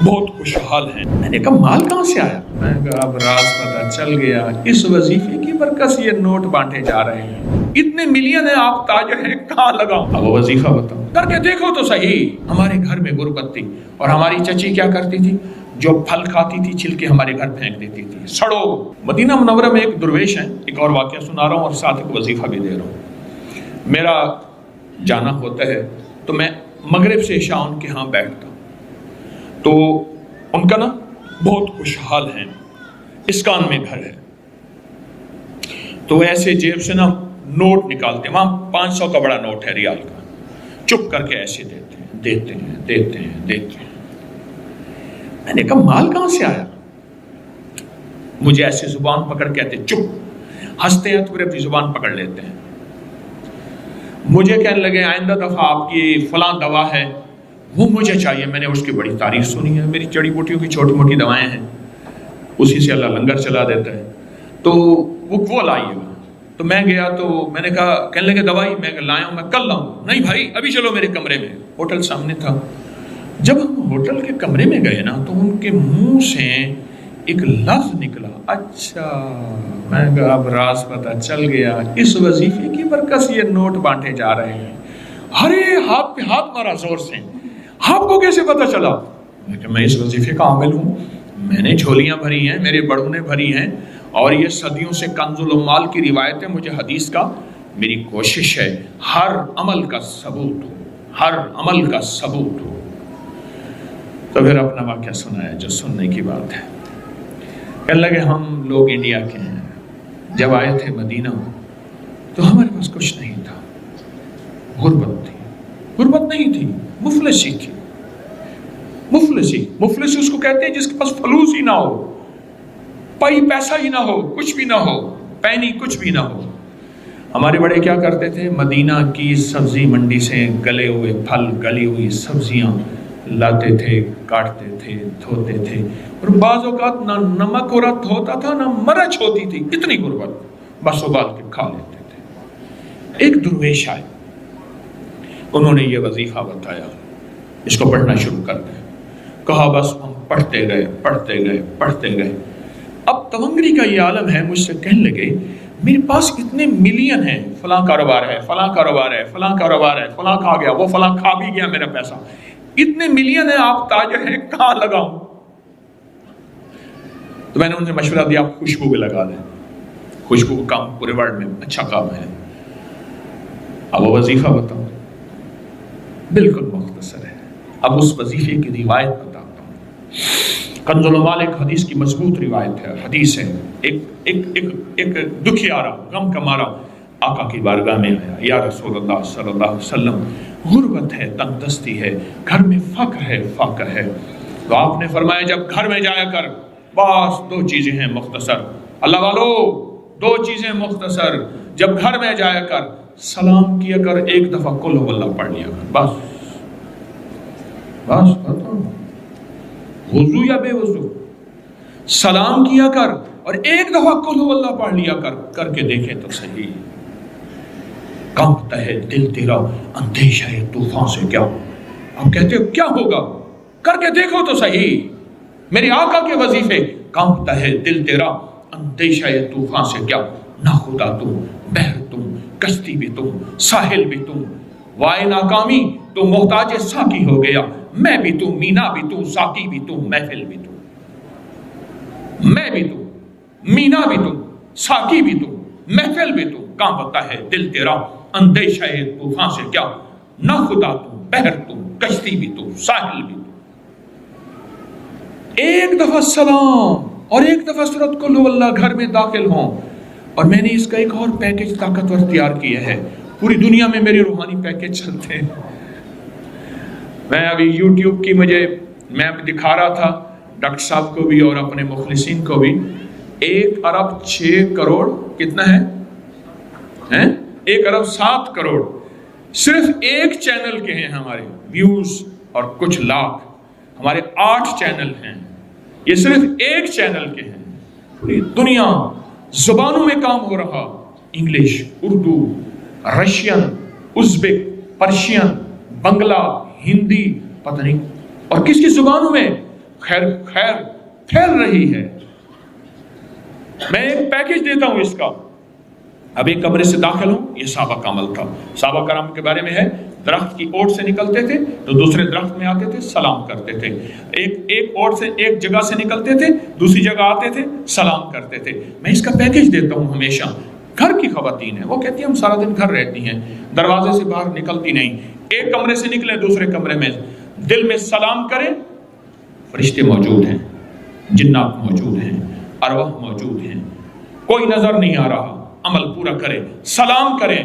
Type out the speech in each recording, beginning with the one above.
بہت خوشحال ہیں۔ میں نے کہا مال کہاں سے آیا؟ میں نے کہا اب راز پتہ چل گیا، اس وظیفے کی برکت سے یہ نوٹ بانٹے جا رہے ہیں، اتنے ملین ہیں، آپ تاجر ہیں، کہاں لگاؤں؟ اب وہ وظیفہ بتاؤ، کر کے دیکھو تو صحیح۔ ہمارے گھر میں غربت تھی اور ہماری چچی کیا کرتی تھی؟ جو پھل کھاتی تھی چھلکے ہمارے گھر پھینک دیتی تھی، سڑو۔ مدینہ منورہ میں ایک درویش ہے، ایک اور واقعہ سنا رہا ہوں اور ساتھ ایک وظیفہ بھی دے رہا ہوں۔ میرا جانا ہوتا ہے تو میں مغرب سے عشاء ان کے ہاں بیٹھتا ہوں، تو ان کا نا بہت خوشحال ہیں، اسکان میں گھر ہے، تو ایسے جیب سے نا نوٹ نکالتے ہیں، وہاں 500 کا بڑا نوٹ ہے ریال کا، چپ کر کے ایسے دیتے ہیں دیتے ہیں دیتے ہیں دیتے ہیں۔ میں نے کہا مال کہاں سے آیا؟ مجھے ایسے زبان پکڑ کہتے چپ، ہنستے ہیں تو پھر اپنی زبان پکڑ لیتے ہیں۔ مجھے کہنے لگے آئندہ دفعہ آپ کی فلاں دوا ہے وہ مجھے چاہیے۔ میں نے اس کی بڑی تعریف سنی ہے، میری جڑی بوٹیوں کی چھوٹی موٹی دوائیں ہیں، اسی سے اللہ لنگر چلا دیتا ہے، تو وہ لائیے گا۔ تو میں گیا تو میں نے کہا، کہنے لگے دوائی؟ میں لایا ہوں، میں کل لاؤں۔ نہیں بھائی ابھی چلو میرے کمرے میں، ہوٹل سامنے تھا۔ جب ہم ہوٹل کے کمرے میں گئے نا تو ان کے منہ سے ایک لفظ نکلا، اچھا۔ میں نے کہا اب راز پتہ چل گیا، اس وظیفے کی برکت سے یہ نوٹ بانٹے جا رہے ہیں۔ ارے ہاتھ پہ ہاتھ مارا زور سے، آپ کو کیسے پتہ چلا؟ میں اس وظیفے کا عامل ہوں، میں نے جھولیاں بھری ہیں، میرے بڑوں نے بھری ہیں، اور یہ صدیوں سے کنز العمال کی روایت ہے، مجھے حدیث کا، میری کوشش ہے ہر عمل کا ثبوت ہو، ہر عمل کا ثبوت ہو۔ تو پھر اپنا واقعہ سنایا جو سننے کی بات ہے۔ کہنے لگے ہم لوگ انڈیا کے ہیں، جب آئے تھے مدینہ تو ہمارے پاس کچھ نہیں تھا، غربت تھی، غربت نہیں تھی، مفلسی تھی، مفلسی اس کو کہتے ہیں جس کے پاس فلوس ہی نہ ہو، پائی پیسہ ہی نہ ہو، کچھ بھی نہ ہو، پینی کچھ بھی نہ ہو۔ ہمارے بڑے کیا کرتے تھے؟ مدینہ کی سبزی منڈی سے گلے ہوئے پھل، گلی ہوئی سبزیاں لاتے تھے، کاٹتے تھے، دھوتے تھے، اور بعض اوقات نہ نمک عورت ہوتا تھا نہ مرچ ہوتی تھی، اتنی غربت، بس ابال کے کھا لیتے تھے۔ ایک درویش آئے، انہوں نے یہ وظیفہ بتایا، اس کو پڑھنا شروع کر دیا۔ کہا بس ہم پڑھتے گئے پڑھتے گئے پڑھتے گئے۔ اب تونگری کا یہ عالم ہے، مجھ سے کہنے لگے میرے پاس اتنے ملین ہیں، فلاں کاروبار ہے، فلاں کاروبار ہے، فلاں کاروبار ہے، فلاں کھا گیا، وہ فلاں کھا بھی گیا میرا پیسہ، اتنے ملین ہیں، آپ تاجر ہیں، کہاں لگاؤں؟ تو میں نے ان سے مشورہ دیا آپ خوشبو پہ لگا دیں، خوشبو کا کام پورے ورلڈ میں اچھا کام ہے۔ اب وہ وظیفہ بتاؤں، بالکل مختصر ہے، اب اس وظیفے کی روایت بتاتا ہوں۔ کنز العمال ایک حدیث کی مضبوط روایت ہے، حدیث ہے، ایک دکھیارا، غم کا مارا آقا کی بارگاہ میں آیا، یا رسول اللہ صلی اللہ علیہ وسلم، غربت ہے، تنگ دستی ہے، گھر میں فقر ہے۔ تو آپ نے فرمایا جب گھر میں جایا کر، بس 2 چیزیں ہیں مختصر، اللہ والو 2 چیزیں مختصر، جب گھر میں جایا کر سلام کیا کر، ایک دفعہ قل ہو اللہ پڑھ لیا کر، بس وضو یا بے وضو سلام کیا کر اور ایک دفعہ قل ہو اللہ پڑھ لیا کر کے دیکھیں تو صحیح۔ کانپتا ہے دل تیرا اندیشہ ہے طوفان سے کیا، آپ کہتے ہو کیا ہوگا، کر کے دیکھو تو صحیح، میرے آقا کے وظیفے۔ کانپتا ہے دل تیرا اندیشہ ہے طوفان سے کیا، نہ خدا تم، بحر تم، کشتی بھی تم، ساحل بھی تم، وائے ناکامی تو محتاج ساقی ہو گیا، میں بھی تم، مینا بھی تم، ساقی بھی تم، محفل بھی تم، میں بھی تم، مینا بھی تم، ساقی بھی تم، محفل بھی تم، کانپتا ہے دل تیرا اندیشہ ہے طوفان سے کیا، نہ خدا تم، بحر تم، کشتی بھی تم، ساحل بھی تم۔ ایک دفعہ سلام اور ایک دفعہ سورۃ قل ہو اللہ گھر میں داخل ہوں۔ اور میں نے اس کا ایک اور پیکج طاقتور تیار کیا ہے، پوری دنیا میں میرے روحانی پیکج چلتے ہیں۔ میں ابھی یوٹیوب کی میں دکھا رہا تھا ڈاکٹر صاحب کو بھی اور اپنے مخلصین کو بھی، 1 ارب 6 کروڑ کتنا ہے؟ 1 ارب 7 کروڑ صرف ایک چینل کے ہیں ہمارے ویوز، اور کچھ لاکھ، ہمارے 8 چینل ہیں، یہ صرف ایک چینل کے ہیں۔ پوری دنیا زبانوں میں کام ہو رہا، انگلش، اردو، رشین، ازبک، پرشین، بنگلہ، ہندی، پتہ نہیں اور کس کی زبانوں میں، خیر خیر پھیل رہی ہے، میں ایک پیکج دیتا ہوں اس کا۔ اب ایک کمرے سے داخل ہوں، یہ صحابہ کا عمل تھا۔ صحابہ کرام کے بارے میں ہے، درخت کی اوٹ سے نکلتے تھے تو دوسرے درخت میں آتے تھے، سلام کرتے تھے۔ ایک اوٹ سے ایک جگہ سے نکلتے تھے، دوسری جگہ آتے تھے، سلام کرتے تھے۔ میں اس کا پیکج دیتا ہوں ہمیشہ۔ گھر کی خواتین ہیں، وہ کہتی ہیں ہم سارا دن گھر رہتی ہیں، دروازے سے باہر نکلتی نہیں، ایک کمرے سے نکلے دوسرے کمرے میں دل میں سلام کریں، فرشتے موجود ہیں، جنات موجود ہیں، ارواح موجود ہیں، کوئی نظر نہیں آ رہا، عمل پورا کریں، سلام کریں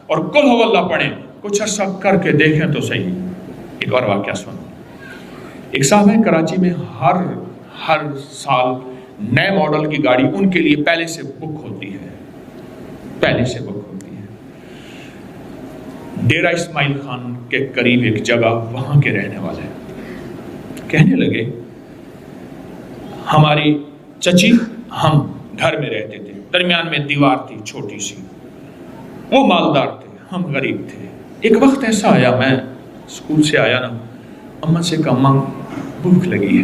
اور قل ہو اللہ پڑھیں، کچھ عرصہ کر کے دیکھیں تو صحیح۔ ایک اور واقعہ سنو۔ ایک صاحب ہے کراچی میں، ہر سال نئے ماڈل کی گاڑی ان کے لیے پہلے سے بک ہوتی ہے، پہلے سے بک ہوتی ہے۔ ڈیرہ اسماعیل خان کے قریب ایک جگہ، وہاں کے رہنے والے کہنے لگے ہماری چچی، ہم گھر میں رہتے تھے، درمیان میں دیوار تھی چھوٹی سی، وہ مالدار تھے، ہم غریب تھے۔ ایک وقت ایسا آیا، میں اسکول سے آیا نا، اماں سے کہا اماں بھوک لگی ہے،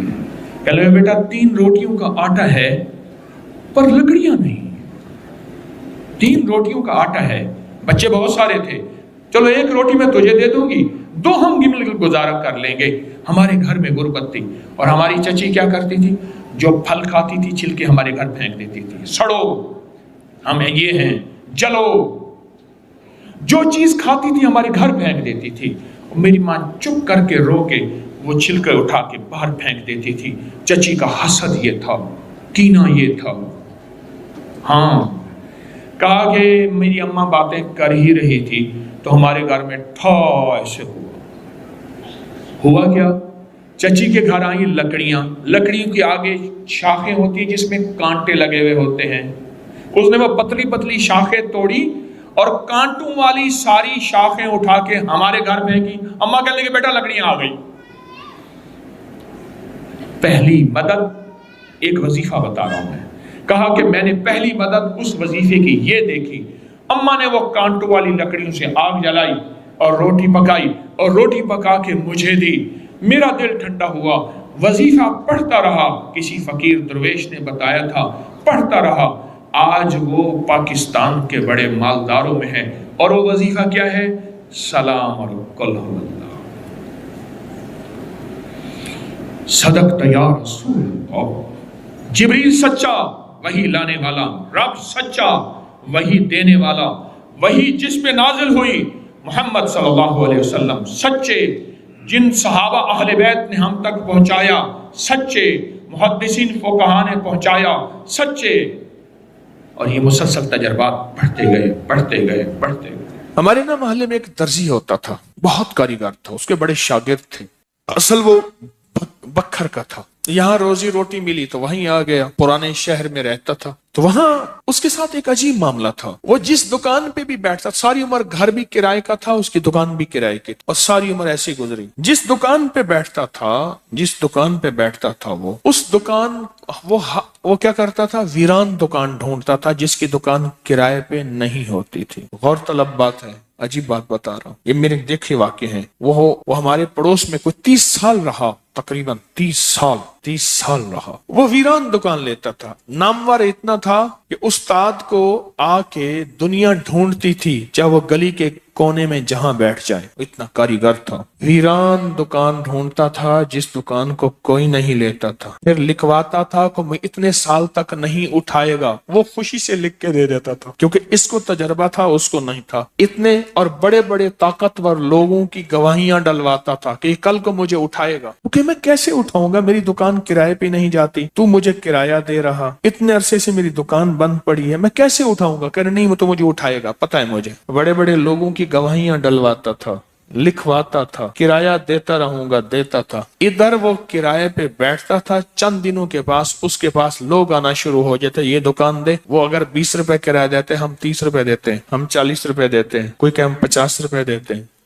کہنے لگے بیٹا 3 روٹیوں کا آٹا ہے پر لکڑیاں نہیں۔ 3 روٹیوں کا آٹا ہے، بچے بہت سارے تھے، چلو 1 روٹی میں تجھے دے دوں گی، 2 ہم مل کر گزارا کر لیں گے۔ ہمارے گھر میں غربت تھی، اور ہماری چچی کیا کرتی تھی، جو پھل کھاتی تھی چھلکے ہمارے گھر پھینک دیتی تھی، سڑو، ہمیں یہ ہیں، جلو، جو چیز کھاتی تھی ہمارے گھر پھینک دیتی تھی۔ میری ماں چپ کر کے رو کے وہ چھلکے اٹھا کے باہر پھینک دیتی تھی۔ چچی کا حسد یہ تھا، کینہ یہ تھا۔ ہاں، کہا کہ میری اماں باتیں کر ہی رہی تھی تو ہمارے گھر میں ٹھا ایسے ہوا کیا، چچی کے گھر آئیں لکڑیوں کی آگے شاخیں ہوتی ہیں جس میں کانٹے لگے ہوئے ہوتے ہیں، اس نے وہ پتلی پتلی شاخیں توڑی اور کانٹوں والی ساری شاخیں اٹھا کے ہمارے گھر پھینکی۔ اماں کہنے لگے بیٹا لکڑیاں آ گئی۔ پہلی مدد، ایک وظیفہ بتا رہا ہوں میں، کہا کہ میں نے پہلی مدد اس وظیفے کی یہ دیکھی، اماں نے وہ کانٹوں والی لکڑیوں سے آگ جلائی اور روٹی پکائی اور روٹی پکا کے مجھے دی، میرا دل ٹھنڈا ہوا، وظیفہ پڑھتا رہا، کسی فقیر درویش نے بتایا تھا، پڑھتا رہا، آج وہ پاکستان کے بڑے مالداروں میں ہے، اور وہ وظیفہ کیا ہے، سلام اور قل ہو اللہ۔ صدقت یا رسول اللہ۔ جبریل سچا، وہی لانے والا، رب سچا، وہی دینے والا، وہی جس پہ نازل ہوئی، محمد صلی اللہ علیہ وسلم سچے، جن صحابہ اہل بیت نے ہم تک پہنچایا سچے، محدثین فقہا نے پہنچایا سچے، اور یہ مسلسل تجربات بڑھتے گئے۔ ہمارے نا محلے میں ایک درزی ہوتا تھا، بہت کاریگر تھا، اس کے بڑے شاگرد تھے، اصل وہ بکھر کا تھا، یہاں روزی روٹی ملی تو وہیں آ گیا، پرانے شہر میں رہتا تھا، تو وہاں اس کے ساتھ ایک عجیب معاملہ تھا، وہ جس دکان پہ بھی بیٹھتا، ساری عمر گھر بھی کرائے کا تھا، اس کی دکان بھی کرائے کی، اور ساری عمر ایسی گزری، جس دکان پہ بیٹھتا تھا وہ اس دکان وہ کیا کرتا تھا، ویران دکان ڈھونڈتا تھا جس کی دکان کرائے پہ نہیں ہوتی تھی۔ غور طلب بات ہے، عجیب بات بتا رہا ہوں، یہ میرے دیکھے واقع ہیں۔ وہ ہمارے پڑوس میں کوئی 30 سال رہا، تقریباً 30 سال رہا، وہ ویران دکان لیتا تھا، نامور اتنا تھا کہ استاد کو آ کے دنیا ڈھونڈتی تھی، چاہے وہ گلی کے کونے میں جہاں بیٹھ جائے، اتنا کاریگر تھا، ویران دکان ڈھونڈتا تھا جس دکان کو کوئی نہیں لیتا تھا، پھر لکھواتا تھا کہ میں اتنے سال تک نہیں اٹھائے گا، وہ خوشی سے لکھ کے دے دیتا تھا، کیونکہ اس کو تجربہ تھا، اس کو نہیں تھا، اتنے اور بڑے بڑے طاقتور لوگوں کی گواہیاں ڈلواتا تھا کہ کل کو مجھے اٹھائے گا، کہ میں کیسے اٹھاؤں گا، میری دکان کرائے پہ نہیں جاتی، تو مجھے کرایہ دے رہا، اتنے عرصے سے میری دکان بند پڑی ہے، میں کیسے اٹھاؤں گا، کہہ رہے نہیں وہ تو مجھے اٹھائے گا، پتہ ہے مجھے، بڑے بڑے لوگوں کی گواہیاں ڈلواتا تھا، لکھواتا تھا، کرایہ دیتا رہوں گا، دیتا تھا، ادھر وہ کرائے پہ بیٹھتا تھا، چند دنوں کے پاس اس کے پاس لوگ آنا شروع ہو جاتے، یہ دکان دے، وہ اگر 20 روپے کرایہ دیتے ہم 30 روپے دیتے ہیں، ہم 40 روپے دیتے ہیں، کوئی کہ ہم 50 روپے دیتے ہیں،